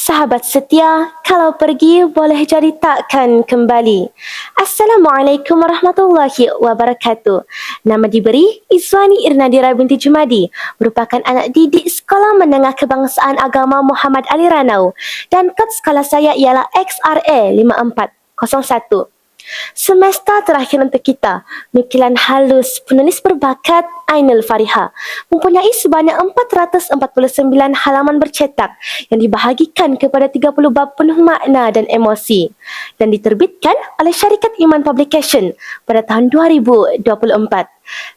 Sahabat setia, kalau pergi boleh jadi takkan kembali. Assalamualaikum warahmatullahi wabarakatuh. Nama diberi Izwani Irnadira binti Jumadi, merupakan anak didik Sekolah Menengah Kebangsaan Agama Muhammad Ali Ranau dan kod sekolah saya ialah XRA 5401. Semesta terakhir untuk kita, nukilan halus penulis berbakat Ainul Fariha mempunyai sebanyak 449 halaman bercetak yang dibahagikan kepada 30 bab penuh makna dan emosi dan diterbitkan oleh syarikat Iman Publication pada tahun 2024.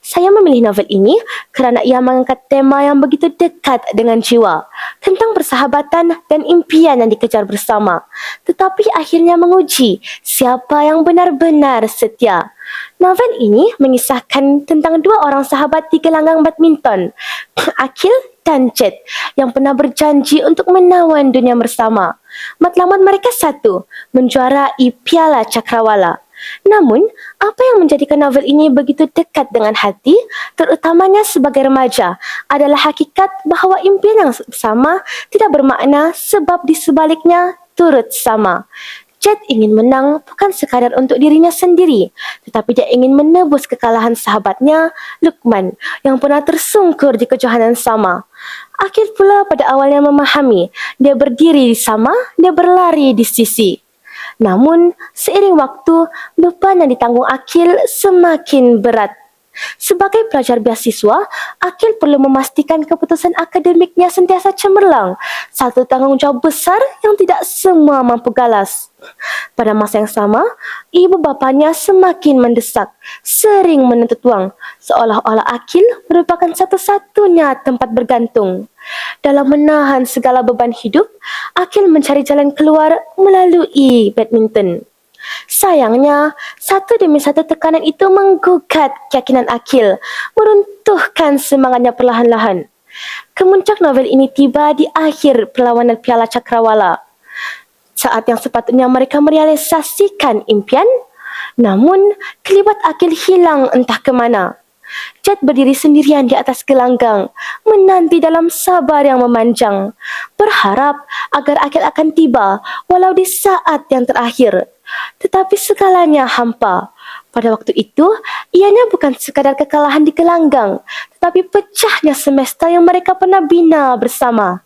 Saya memilih novel ini kerana ia mengangkat tema yang begitu dekat dengan jiwa tentang persahabatan dan impian yang dikejar bersama, tetapi akhirnya menguji siapa yang benar-benar setia. Novel ini mengisahkan tentang dua orang sahabat di gelanggang badminton, Akil dan Jet, yang pernah berjanji untuk menawan dunia bersama. Matlamat mereka satu, menjuarai Piala Cakrawala. Namun, apa yang menjadikan novel ini begitu dekat dengan hati, terutamanya sebagai remaja, adalah hakikat bahawa impian yang sama tidak bermakna sebab di sebaliknya turut sama. Jet ingin menang bukan sekadar untuk dirinya sendiri, tetapi dia ingin menebus kekalahan sahabatnya, Luqman, yang pernah tersungkur di kejohanan sama. Akil pula pada awalnya memahami, dia berdiri sama, dia berlari di sisi. Namun, seiring waktu, beban yang ditanggung Akil semakin berat. Sebagai pelajar beasiswa, Akil perlu memastikan keputusan akademiknya sentiasa cemerlang, satu tanggungjawab besar yang tidak semua mampu galas. Pada masa yang sama, ibu bapanya semakin mendesak, sering menuntut wang, seolah-olah Akil merupakan satu-satunya tempat bergantung. Dalam menahan segala beban hidup, Akil mencari jalan keluar melalui badminton. Sayangnya, satu demi satu tekanan itu menggugat keyakinan Akil, meruntuhkan semangatnya perlahan-lahan. Kemuncak novel ini tiba di akhir perlawanan Piala Cakrawala. Saat yang sepatutnya mereka merealisasikan impian, namun kelibat Akil hilang entah ke mana. Jet berdiri sendirian di atas gelanggang, menanti dalam sabar yang memanjang, berharap agar Akil akan tiba walau di saat yang terakhir. Tetapi segalanya hampa. Pada waktu itu, ianya bukan sekadar kekalahan di gelanggang, tetapi pecahnya semesta yang mereka pernah bina bersama.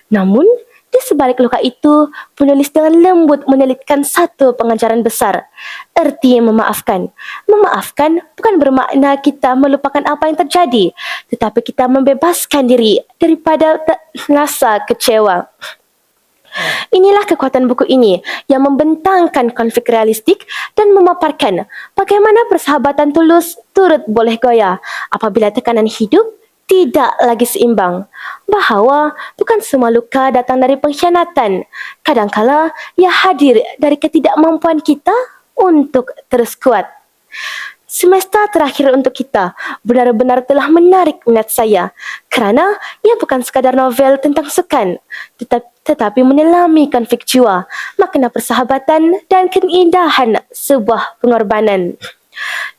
Namun, di sebalik luka itu, penulis dengan lembut menyelitkan satu pengajaran besar. Erti memaafkan. Memaafkan bukan bermakna kita melupakan apa yang terjadi, tetapi kita membebaskan diri daripada rasa kecewa. Inilah kekuatan buku ini yang membentangkan konflik realistik dan memaparkan bagaimana persahabatan tulus turut boleh goyah apabila tekanan hidup tidak lagi seimbang. Bahawa bukan semua luka datang dari pengkhianatan. Kadangkala ia hadir dari ketidakmampuan kita untuk terus kuat. Semesta terakhir untuk kita benar-benar telah menarik minat saya kerana ia bukan sekadar novel tentang sukan, tetapi menyelami konflik jiwa, makna persahabatan dan keindahan sebuah pengorbanan.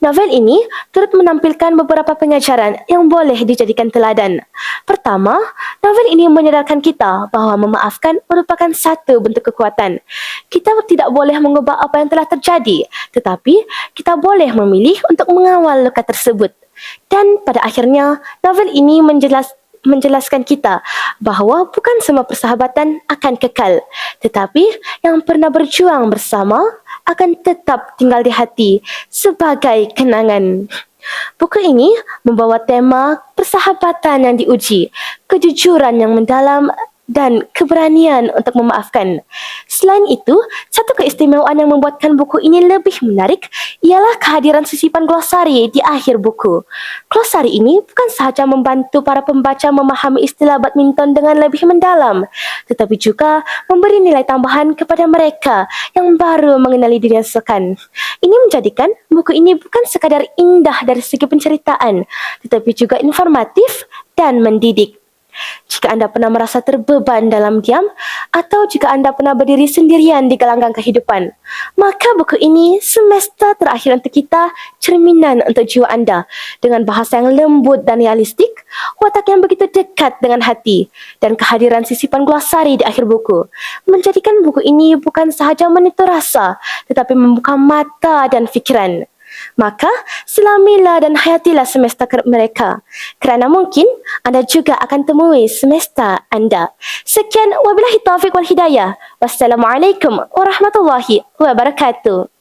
Novel ini turut menampilkan beberapa pengajaran yang boleh dijadikan teladan. Pertama, novel ini menyadarkan kita bahawa memaafkan merupakan satu bentuk kekuatan. Kita tidak boleh mengubah apa yang telah terjadi, tetapi kita boleh memilih untuk mengawal luka tersebut. Dan pada akhirnya, novel ini menjelaskan kita bahawa bukan semua persahabatan akan kekal, tetapi yang pernah berjuang bersama akan tetap tinggal di hati sebagai kenangan. Buku ini membawa tema persahabatan yang diuji, kejujuran yang mendalam dan keberanian untuk memaafkan. Selain itu, satu keistimewaan yang membuatkan buku ini lebih menarik ialah kehadiran sisipan glosari di akhir buku. Glosari ini bukan sahaja membantu para pembaca memahami istilah badminton dengan lebih mendalam, tetapi juga memberi nilai tambahan kepada mereka yang baru mengenali dunia sukan. Ini menjadikan buku ini bukan sekadar indah dari segi penceritaan, tetapi juga informatif dan mendidik. Jika anda pernah merasa terbeban dalam diam atau jika anda pernah berdiri sendirian di gelanggang kehidupan, maka buku ini semesta terakhir untuk kita, cerminan untuk jiwa anda dengan bahasa yang lembut dan realistik, watak yang begitu dekat dengan hati dan kehadiran sisipan glosari di akhir buku menjadikan buku ini bukan sahaja menipu rasa tetapi membuka mata dan fikiran. Maka, selamilah dan hayatilah semesta kerap mereka. Kerana mungkin anda juga akan temui semesta anda. Sekian, wabillahi taufiq wal hidayah. Wassalamualaikum warahmatullahi wabarakatuh.